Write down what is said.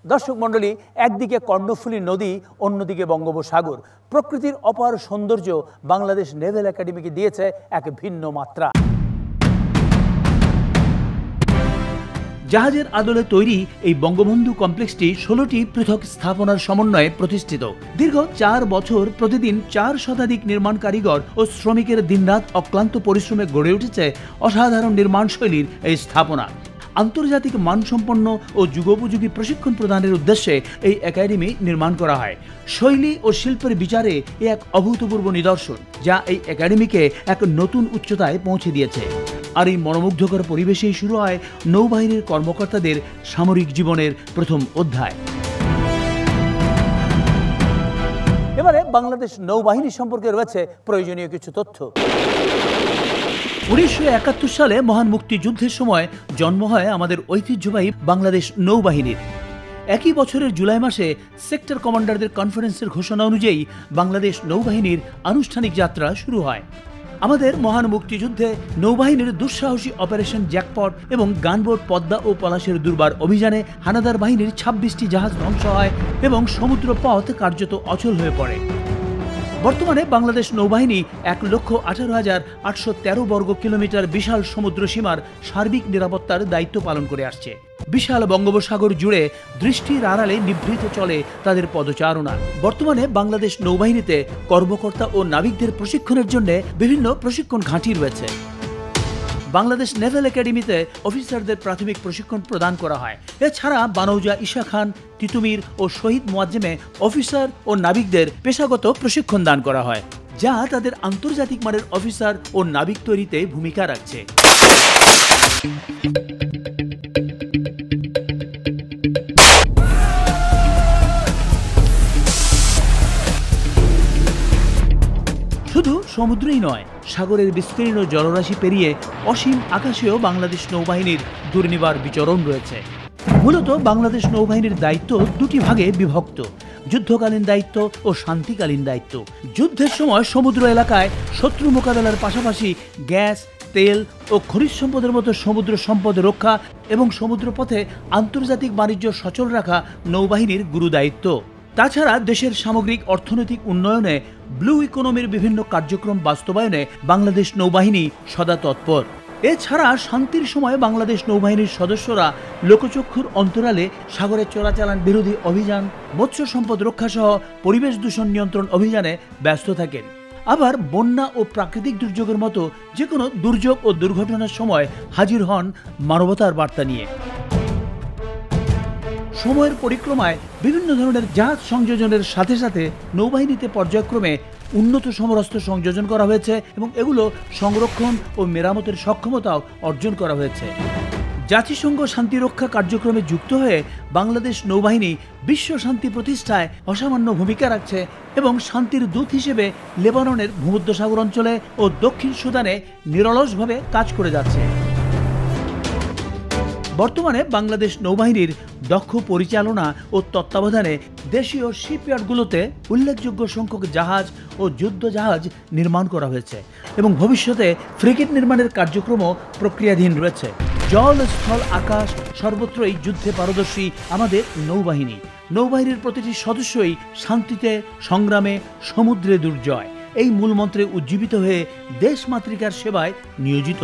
দর্শক মণ্ডলী, একদিকে কর্ণফুলী নদী, অন্যদিকে বঙ্গোপসাগর। প্রকৃতির অপার সৌন্দর্য বাংলাদেশ নেভেল একাডেমিকে দিয়েছে এক ভিন্ন মাত্রা। জাহাজের আদলে তৈরি এই বঙ্গবন্ধু কমপ্লেক্সটি 16টি পৃথক স্থাপনার সমন্বয়ে প্রতিষ্ঠিত। দীর্ঘ 4 বছর প্রতিদিন 4 শতাধিক নির্মাণ কারিগর ও শ্রমিকের দিনরাত অক্লান্ত পরিশ্রমে গড়ে উঠেছে অসাধারণ নির্মাণ শৈলীর এই স্থাপনা। আন্তর্জাতিক মানসম্পন্ন ও যুগোপযোগী প্রশিক্ষণ প্রদানের উদ্দেশ্যে এই একাডেমি নির্মাণ করা হয়। শৈলী ও শিল্পের বিচারে এ এক অভূতপূর্ব নিদর্শন, যা এই একাডেমিকে এক নতুন উচ্চতায় পৌঁছে দিয়েছে। আর এই মনোমুগ্ধকর পরিবেশেই শুরু হয় নৌবাহিনীর কর্মকর্তাদের সামরিক জীবনের প্রথম অধ্যায়। এবারে বাংলাদেশ নৌবাহিনী সম্পর্কে রয়েছে প্রয়োজনীয় কিছু তথ্য। 1971 সালে মহান মুক্তিযুদ্ধের সময় জন্ম হয় আমাদের ঐতিহ্যবাহী বাংলাদেশ নৌবাহিনীর। একই বছরের জুলাই মাসে সেক্টর কমান্ডারদের কনফারেন্সের ঘোষণা অনুযায়ী বাংলাদেশ নৌবাহিনীর আনুষ্ঠানিক যাত্রা শুরু হয়। আমাদের মহান মুক্তিযুদ্ধে নৌবাহিনীর দুঃসাহসী অপারেশন জ্যাকপট এবং গানবোট পদ্মা ও পলাশের দুর্বার অভিযানে হানাদার বাহিনীর 26টি জাহাজ ধ্বংস হয় এবং সমুদ্র পথ কার্যত অচল হয়ে পড়ে। বর্তমানে বাংলাদেশ নৌবাহিনী 1,18,813 বর্গ কিলোমিটার বিশাল সমুদ্র সীমার সার্বিক নিরাপত্তার দায়িত্ব পালন করে আসছে। বিশাল বঙ্গোপসাগর জুড়ে দৃষ্টির আড়ালে নিভৃতে চলে তাদের পদচারণা। বর্তমানে বাংলাদেশ নৌবাহিনীতে কর্মকর্তা ও নাবিকদের প্রশিক্ষণের জন্য বিভিন্ন প্রশিক্ষণ ঘাঁটি রয়েছে। বাংলাদেশ নেভেল একাডেমিতে অফিসারদের প্রাথমিক প্রশিক্ষণ প্রদান করা হয়। এছাড়া বানৌজা ঈশা খান, তিতুমির ও শহীদ মোয়াজ্জেমে অফিসার ও নাবিকদের পেশাগত প্রশিক্ষণ দান করা হয়, যা তাদের আন্তর্জাতিক মানের অফিসার ও নাবিক তৈরিতে ভূমিকা রাখছে। শুধু সমুদ্রই নয়, সাগরের বিস্তীর্ণ জলরাশি পেরিয়ে অসীম আকাশেও বাংলাদেশ নৌবাহিনীর দুর্নিবার বিচরণ রয়েছে। মূলত বাংলাদেশ নৌবাহিনীর দায়িত্ব দুটি ভাগে বিভক্ত: যুদ্ধকালীন দায়িত্ব ও শান্তিকালীন দায়িত্ব। যুদ্ধের সময় সমুদ্র এলাকায় শত্রু মোকাবেলার পাশাপাশি গ্যাস, তেল ও খনিজ সম্পদের মতো সমুদ্র সম্পদ রক্ষা এবং সমুদ্রপথে আন্তর্জাতিক বাণিজ্য সচল রাখা নৌবাহিনীর গুরু দায়িত্ব। তাছাড়া দেশের সামগ্রিক অর্থনৈতিক উন্নয়নে ব্লু ইকোনমির বিভিন্ন কার্যক্রম বাস্তবায়নে বাংলাদেশ নৌবাহিনী সদা তৎপর। এছাড়া শান্তির সময় বাংলাদেশ নৌবাহিনীর সদস্যরা লোকচক্ষুর অন্তরালে সাগরে চোরাচালান বিরোধী অভিযান, মৎস্য সম্পদ রক্ষা সহ পরিবেশ দূষণ নিয়ন্ত্রণ অভিযানে ব্যস্ত থাকেন। আবার বন্যা ও প্রাকৃতিক দুর্যোগের মতো যে কোনো দুর্যোগ ও দুর্ঘটনার সময় হাজির হন মানবতার বার্তা নিয়ে। সময়ের পরিক্রমায় বিভিন্ন ধরনের জাহাজ সংযোজনের সাথে সাথে নৌবাহিনীতে পর্যায়ক্রমে উন্নত সমরাস্ত্র সংযোজন করা হয়েছে এবং এগুলো সংরক্ষণ ও মেরামতের সক্ষমতাও অর্জন করা হয়েছে। জাতিসংঘ শান্তিরক্ষা কার্যক্রমে যুক্ত হয়ে বাংলাদেশ নৌবাহিনী বিশ্ব শান্তি প্রতিষ্ঠায় অসামান্য ভূমিকা রাখছে এবং শান্তির দূত হিসেবে লেবাননের ভূমধ্যসাগর অঞ্চলে ও দক্ষিণ সুদানে নিরলসভাবে কাজ করে যাচ্ছে। বর্তমানে বাংলাদেশ নৌবাহিনীর দক্ষ পরিচালনা ও তত্ত্বাবধানে দেশীয় শিপইয়ার্ডগুলোতে উল্লেখযোগ্য সংখ্যক জাহাজ ও যুদ্ধ জাহাজ নির্মাণ করা হয়েছে এবং ভবিষ্যতে ফ্রিগেট নির্মাণের কার্যক্রমও প্রক্রিয়াধীন রয়েছে। জল, স্থল, আকাশ সর্বত্রই যুদ্ধে পারদর্শী আমাদের নৌবাহিনী। নৌবাহিনীর প্রতিটি সদস্যই শান্তিতে, সংগ্রামে, সমুদ্রে দুর্জয় এই মূলমন্ত্রে উজ্জীবিত হয়ে দেশ মাতৃকার সেবায় নিয়োজিত।